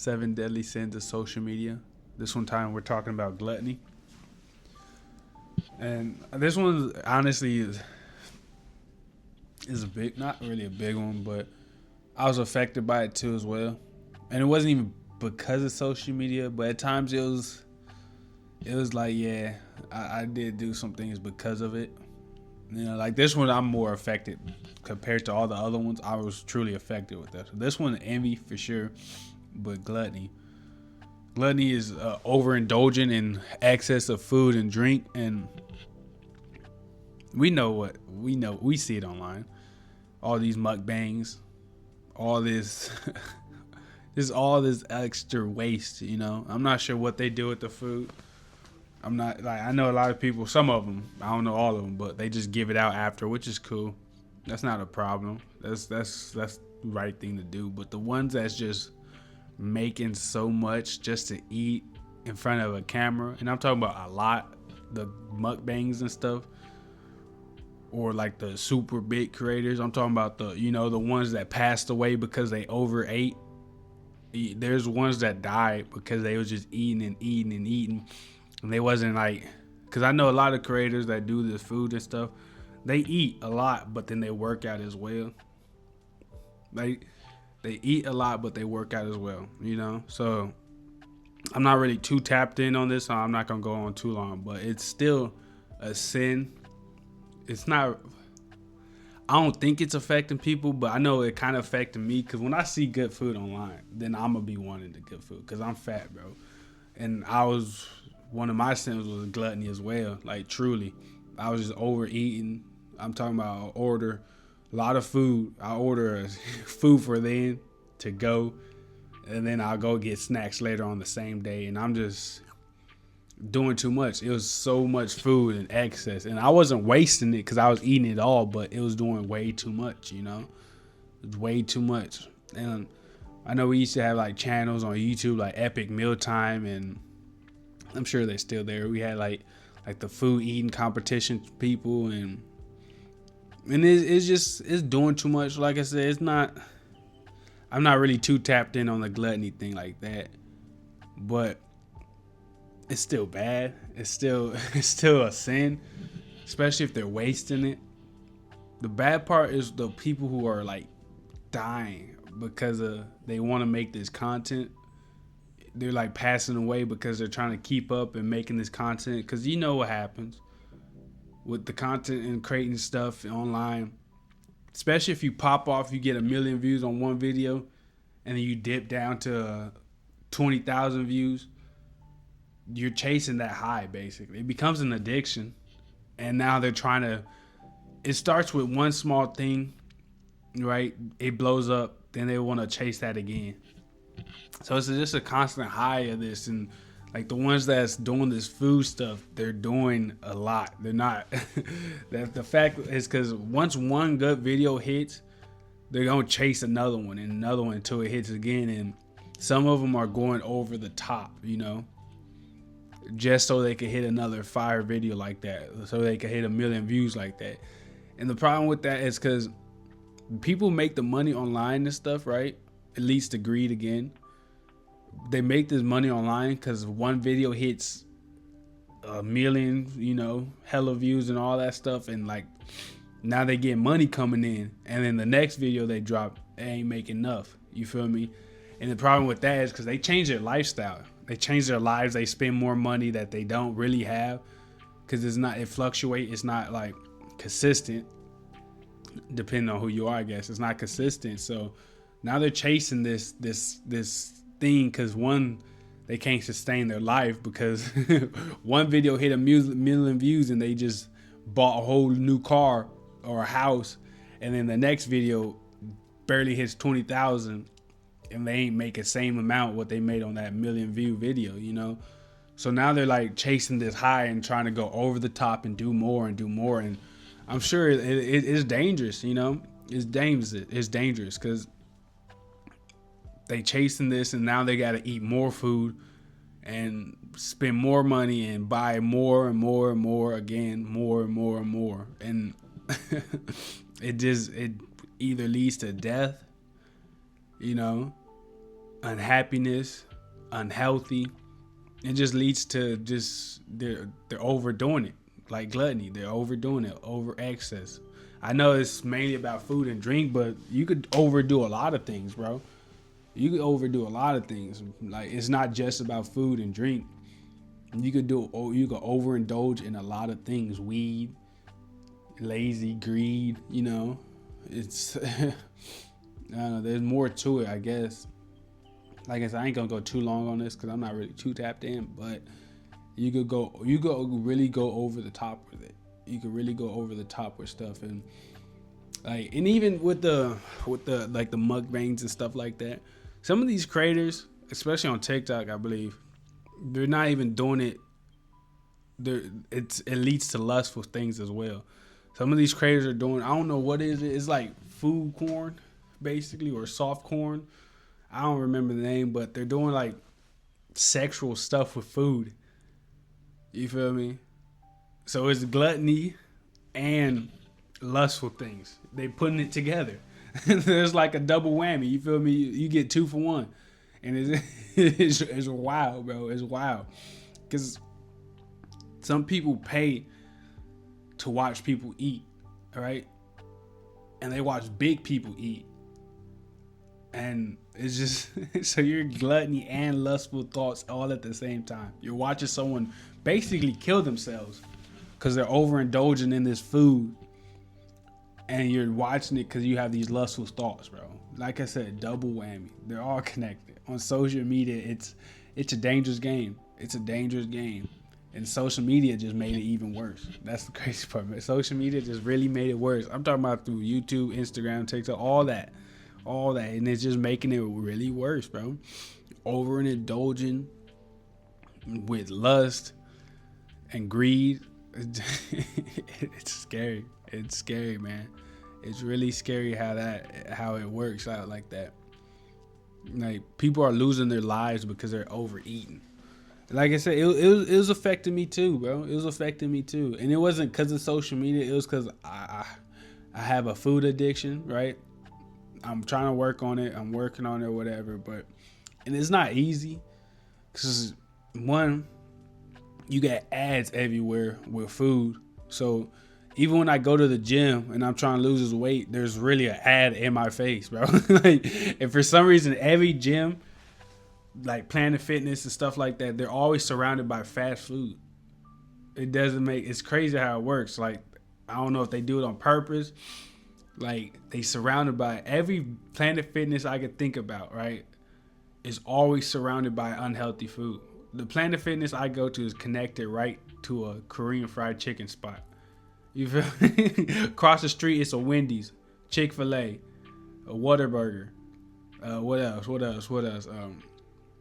Seven deadly sins of social media. This one time we're talking about gluttony. And this one honestly is a big, not really a big one, but I was affected by it too as well. And it wasn't even because of social media, but at times it was like, yeah, I did do some things because of it. You know, like this one, I'm more affected compared to all the other ones. I was truly affected with that. So this one, envy for sure, but gluttony. Gluttony is overindulging in excess of food and drink, and we see it online. All these mukbangs, all this, just all this extra waste. You know, I'm not sure what they do with the food. I'm not like I know a lot of people. Some of them, I don't know all of them, but they just give it out after, which is cool. That's not a problem. That's the right thing to do. But the ones that's just making so much just to eat in front of a camera, and I'm talking about a lot, the mukbangs and stuff, or like the super big creators. I'm talking about the ones that passed away because they overate. There's ones that died because they was just eating and eating and eating, and they wasn't like, because I know a lot of creators that do this food and stuff, they eat a lot but then they work out as well. They eat a lot but they work out as well, you know. So I'm not really too tapped in on this, so I'm not gonna go on too long, but it's still a sin. It's not, I don't think it's affecting people, but I know it kind of affected me, because when I see good food online, then I'm gonna be wanting the good food because I'm fat, bro. And one of my sins was gluttony as well. Like truly, I was just overeating. I'm talking about I order a lot of food. I order food for then to go, and then I'll go get snacks later on the same day, and I'm just doing too much. It was so much food in excess, and I wasn't wasting it because I was eating it all, but it was doing way too much, you know. It was way too much. And I know we used to have like channels on YouTube like Epic Mealtime, and I'm sure they're still there. We had like the food eating competition people, and it's doing too much. Like I said, I'm not really too tapped in on the gluttony thing like that, but it's still bad. It's still a sin, especially if they're wasting it. The bad part is the people who are like dying because they want to make this content. They're like passing away because they're trying to keep up and making this content, because you know what happens with the content and creating stuff online, especially if you pop off, you get 1 million views on one video and then you dip down to 20,000 views. You're chasing that high. Basically it becomes an addiction, and now they're trying to, it starts with one small thing, right? It blows up, then they want to chase that again. So it's just a constant high of this. And like the ones that's doing this food stuff, they're doing a lot. They're not. That the fact is, because once one good video hits, they're gonna chase another one and another one until it hits again. And some of them are going over the top, you know, just so they could hit another fire video like that, so they could hit 1 million views like that. And the problem with that is because people make the money online and stuff, right? It leads to greed again. They make this money online because one video hits 1 million, you know, hella views and all that stuff, and like now they get money coming in, and then the next video they drop, they ain't making enough. You feel me? And the problem with that is because they change their lifestyle, they change their lives, they spend more money that they don't really have, because it fluctuates. It's not like consistent, depending on who you are. I guess it's not consistent. So now they're chasing this thing because one, they can't sustain their life because one video hit 1 million views and they just bought a whole new car or a house, and then the next video barely hits 20,000 and they ain't make the same amount what they made on that 1 million view video, you know. So now they're like chasing this high and trying to go over the top and do more and do more. And I'm sure it's dangerous, you know. It's dangerous because they chasing this, and now they got to eat more food and spend more money and buy more and more and more again, more and more and more. And it either leads to death, you know, unhappiness, unhealthy. It just leads to just they're overdoing it, like gluttony. They're overdoing it, over excess. I know it's mainly about food and drink, but you could overdo a lot of things, bro. You could overdo a lot of things. Like, it's not just about food and drink. You could overindulge in a lot of things. Weed, lazy, greed. It's I don't know. There's more to it, I guess. Like I said, I ain't gonna go too long on this because I'm not really too tapped in. But you could really go over the top with it. You could really go over the top with stuff, and even with the like the mukbangs and stuff like that. Some of these creators, especially on TikTok, I believe, they're not even doing it. It leads to lustful things as well. Some of these creators are doing, I don't know what is it. It's like food corn, basically, or soft corn. I don't remember the name, but they're doing like sexual stuff with food. You feel me? So it's gluttony and lustful things. They putting it together. There's like a double whammy. You feel me? You get 2 for 1, and it's wild, bro. It's wild because some people pay to watch people eat, all right? And they watch big people eat, and it's just so you're gluttony and lustful thoughts all at the same time. You're watching someone basically kill themselves because they're overindulging in this food. And you're watching it because you have these lustful thoughts, bro. Like I said, double whammy. They're all connected. On social media, it's a dangerous game. It's a dangerous game. And social media just made it even worse. That's the crazy part, man. Social media just really made it worse. I'm talking about through YouTube, Instagram, TikTok, all that. And it's just making it really worse, bro. Over and indulging with lust and greed. It's scary. It's scary, man. It's really scary how it works out like that. Like, people are losing their lives because they're overeating. Like I said, it was affecting me too, bro. It was affecting me too, and it wasn't because of social media. It was because I have a food addiction, right? I'm trying to work on it. I'm working on it, or whatever. And it's not easy because, one, you got ads everywhere with food, so even when I go to the gym and I'm trying to lose this weight, there's really an ad in my face, bro. And for some reason, every gym, like Planet Fitness and stuff like that, they're always surrounded by fast food. It's crazy how it works. Like, I don't know if they do it on purpose. Like, they surrounded by every Planet Fitness I could think about, right? Is always surrounded by unhealthy food. The Planet Fitness I go to is connected right to a Korean fried chicken spot. You feel me? Across the street, it's a Wendy's, Chick-fil-A, a Whataburger. What else? I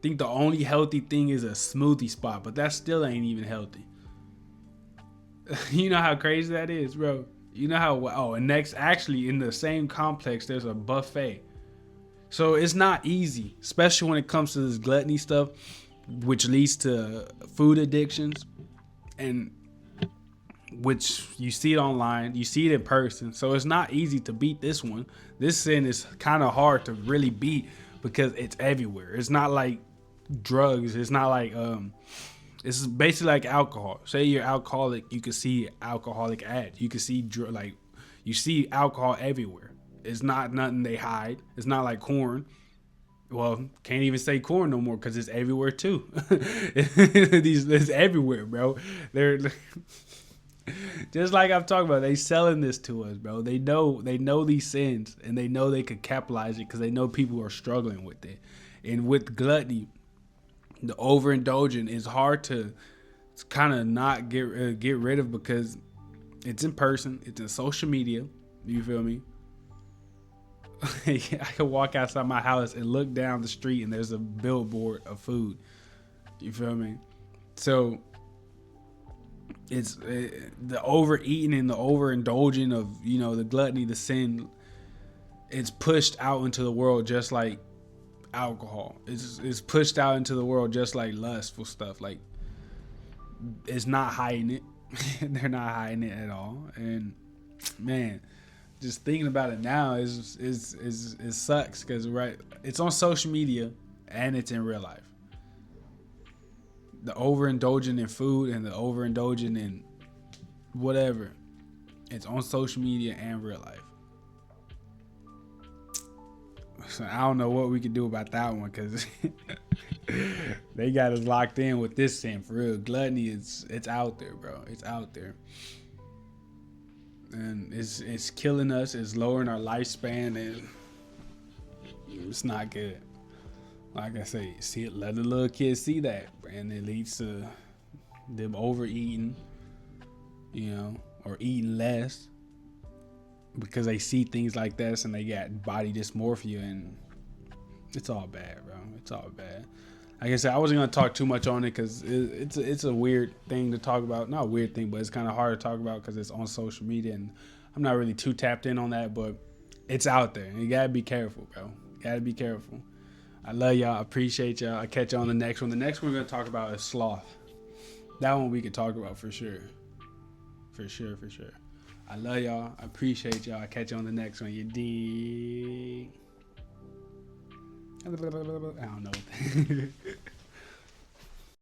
think the only healthy thing is a smoothie spot, but that still ain't even healthy. You know how crazy that is, bro? You know how, and next, actually, in the same complex, there's a buffet. So it's not easy, especially when it comes to this gluttony stuff, which leads to food addictions, and which you see it online, you see it in person. So it's not easy to beat this one. This sin is kind of hard to really beat because it's everywhere. It's not like drugs. It's not like it's basically like alcohol. Say you're alcoholic, you can see alcoholic ads. You can see you see alcohol everywhere. It's not nothing they hide. It's not like corn. Well, can't even say corn no more because it's everywhere too. It's everywhere, bro. They're just like I'm talking about. They selling this to us, bro. They know these sins, and they know they could capitalize it because they know people are struggling with it. And with gluttony, the overindulging is hard to kind of not get rid of because it's in person, it's in social media. You feel me? I can walk outside my house and look down the street, and there's a billboard of food. You feel me? So it's the overeating and the overindulging of, the gluttony, the sin. It's pushed out into the world just like alcohol. It's pushed out into the world just like lustful stuff. Like, it's not hiding it. They're not hiding it at all. And man, just thinking about it now is it sucks because, right, it's on social media. and it's in real life. The overindulging in food and the overindulging in whatever, it's on social media and real life. So I don't know what we can do about that one, because they got us locked in with this sin for real. Gluttony it's out there, bro. It's out there, and it's killing us. It's lowering our lifespan, and it's not good. Like I say, see it. Let the little kids see that, and it leads to them overeating, or eating less, because they see things like this and they got body dysmorphia, and it's all bad, bro. It's all bad. Like I said, I wasn't gonna talk too much on it because it's a weird thing to talk about. Not a weird thing, but it's kind of hard to talk about because it's on social media, and I'm not really too tapped in on that. But it's out there, and you gotta be careful, bro. You gotta be careful. I love y'all. I appreciate y'all. I'll catch y'all on the next one. The next one we're gonna talk about is sloth. That one we could talk about for sure. For sure. I love y'all. I appreciate y'all. I'll catch you on the next one. You dig? I don't know.